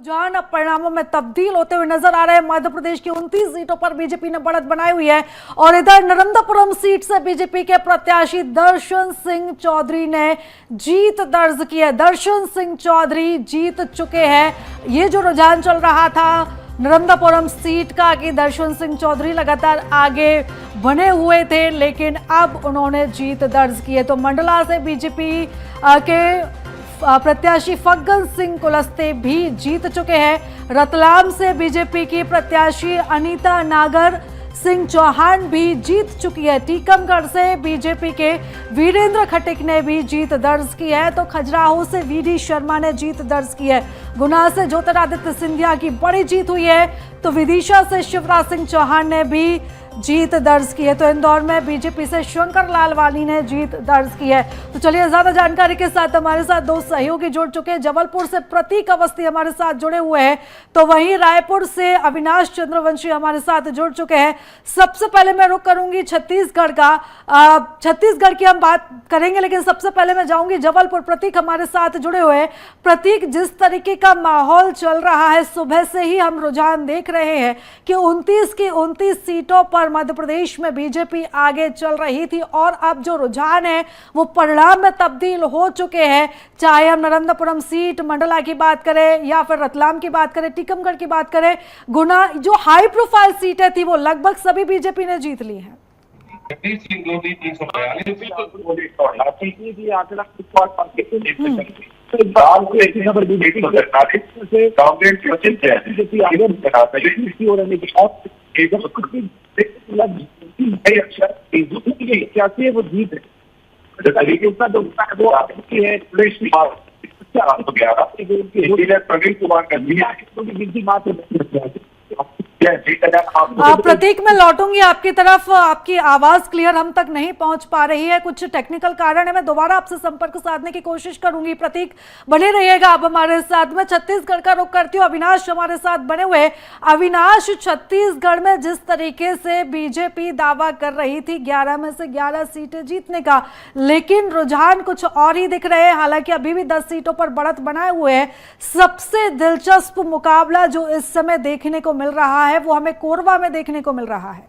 रुझान अब परिणामों में तब्दील होते हुए नजर आ रहे हैं। मध्य प्रदेश की 29 सीटों पर बीजेपी ने बढ़त बनाई हुई है और इधर नरेंद्रपुरम सीट से बीजेपी के प्रत्याशी दर्शन सिंह चौधरी ने जीत दर्ज की है। दर्शन सिंह चौधरी जीत चुके हैं। ये जो रुझान चल रहा था नरेंद्रपुरम सीट का कि दर्शन सिंह चौधरी लगातार आगे बने हुए थे, लेकिन अब उन्होंने जीत दर्ज की है। तो मंडला से बीजेपी के प्रत्याशी फग्गन सिंह कुलस्ते भी जीत चुके हैं। रतलाम से बीजेपी की प्रत्याशी अनीता नागर सिंह चौहान भी जीत चुकी है। टीकमगढ़ से बीजेपी के वीरेंद्र खटिक ने भी जीत दर्ज की है। तो खजुराहो से वीडी शर्मा ने जीत दर्ज की है। गुना से ज्योतिरादित्य सिंधिया की बड़ी जीत हुई है। तो विदिशा से शिवराज सिंह चौहान ने भी जीत दर्ज की है। तो इंदौर में बीजेपी से शंकर लालवानी ने जीत दर्ज की है। तो चलिए ज्यादा जानकारी के साथ हमारे साथ दो सहयोगी जुड़ चुके हैं। जबलपुर से प्रतीक अवस्थी हमारे साथ जुड़े हुए हैं, तो वहीं रायपुर से अविनाश चंद्रवंशी हमारे साथ जुड़ चुके हैं। सबसे पहले मैं रुक करूंगी छत्तीसगढ़ का। छत्तीसगढ़ की हम बात करेंगे, लेकिन सबसे पहले मैं जाऊंगी जबलपुर। प्रतीक हमारे साथ जुड़े हुए हैं। प्रतीक, जिस तरीके का माहौल चल रहा है, सुबह से ही हम रुझान देख रहे हैं कि 29 की 29 सीटों पर मध्य प्रदेश में बीजेपी आगे चल रही थी और अब जो रुझान है वो परिणाम में तब्दील हो चुके हैं। चाहे हम नरेंद्रपुरम सीट, मंडला की बात करें या फिर रतलाम की बात करें, टीकमगढ़ की बात करें, गुना, जो हाई प्रोफाइल सीटें थी वो लगभग सभी बीजेपी ने जीत ली हैं। कैसे वो जीत है प्रवीण कुमार प्रतीक, मैं लौटूंगी आपकी तरफ। आपकी आवाज क्लियर हम तक नहीं पहुंच पा रही है, कुछ टेक्निकल कारण है। मैं दोबारा आपसे संपर्क साधने की कोशिश करूंगी। प्रतीक बने रहिएगा आप हमारे साथ। मैं छत्तीसगढ़ का रुख करती हूँ। अविनाश हमारे साथ बने हुए। अविनाश, छत्तीसगढ़ में जिस तरीके से बीजेपी दावा कर रही थी 11 में से 11 सीटें जीतने का, लेकिन रुझान कुछ और ही दिख रहे हैं। हालांकि अभी भी 10 सीटों पर बढ़त बनाए हुए हैं। सबसे दिलचस्प मुकाबला जो इस समय देखने को मिल रहा है वो हमें कोरबा में देखने को मिल रहा है।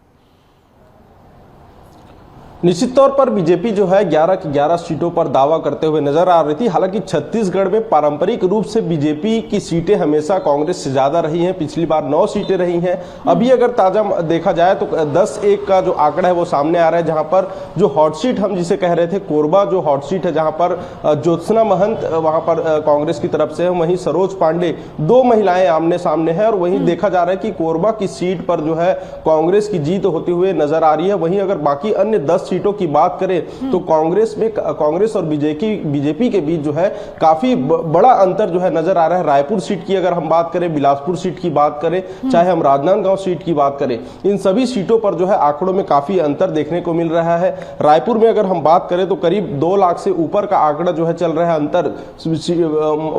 निश्चित तौर पर बीजेपी जो है 11 की 11 सीटों पर दावा करते हुए नजर आ रही थी। हालांकि छत्तीसगढ़ में पारंपरिक रूप से बीजेपी की सीटें हमेशा कांग्रेस से ज्यादा रही हैं। पिछली बार 9 सीटें रही हैं। अभी अगर ताजा देखा जाए तो 10-1 का जो आंकड़ा है वो सामने आ रहा है, जहां पर जो हॉट सीट हम जिसे कह रहे थे कोरबा जो हॉट सीट है, जहां पर ज्योत्सना महंत वहां पर कांग्रेस की तरफ से है, वहीं सरोज पांडे, 2 महिलाएं आमने सामने है। और वहीं देखा जा रहा है कि कोरबा की सीट पर जो है कांग्रेस की जीत होती हुई नजर आ रही है। वहीं अगर बाकी अन्य 10 सीटों की बात करें तो कांग्रेस और बीजेपी के बीच जो है काफी बड़ा अंतर जो है नजर आ रहा है। रायपुर सीट की अगर हम बात करें, बिलासपुर सीट की बात करें, चाहे हम राजनांदगांव सीट की बात करें, इन सभी सीटों पर जो है आंकड़ों में काफी अंतर देखने को मिल रहा है। रायपुर में अगर हम बात करें तो करीब 2 लाख से ऊपर का आंकड़ा जो है चल रहा है। अंतर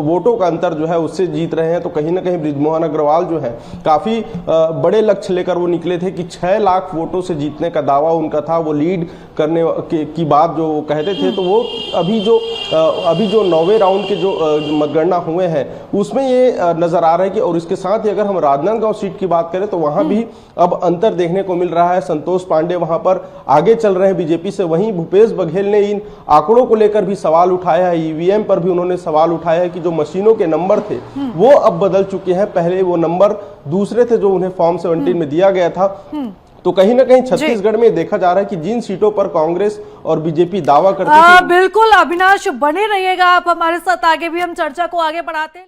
वोटों का अंतर जो है उससे जीत रहे हैं। तो कहीं ना कहीं बृजमोहन अग्रवाल जो है काफी बड़े लक्ष्य लेकर वो निकले थे कि 6 लाख वोटों से जीतने का दावा उनका था। वो लीड करने की बात जो कहते थे, तो वो अभी जो 9वें राउंड के जो मतगणना हुए हैं उसमें ये नजर आ रहा है कि, और इसके साथ ही अगर हम राजनांदगांव सीट की बात करें तो वहां भी अब अंतर देखने को मिल रहा है। संतोष पांडे वहां पर आगे चल रहे हैं बीजेपी से। वहीं भूपेश बघेल ने इन आंकड़ों को लेकर भी सवाल उठाया है। ईवीएम पर भी उन्होंने सवाल उठाया है कि जो मशीनों के नंबर थे वो अब बदल चुके हैं। पहले वो नंबर दूसरे थे जो उन्हें फॉर्म 17 में दिया गया था। तो कहीं ना कहीं छत्तीसगढ़ में देखा जा रहा है कि जिन सीटों पर कांग्रेस और बीजेपी दावा करती थी। बिल्कुल अविनाश, बने रहिएगा आप हमारे साथ। आगे भी हम चर्चा को आगे बढ़ाते हैं।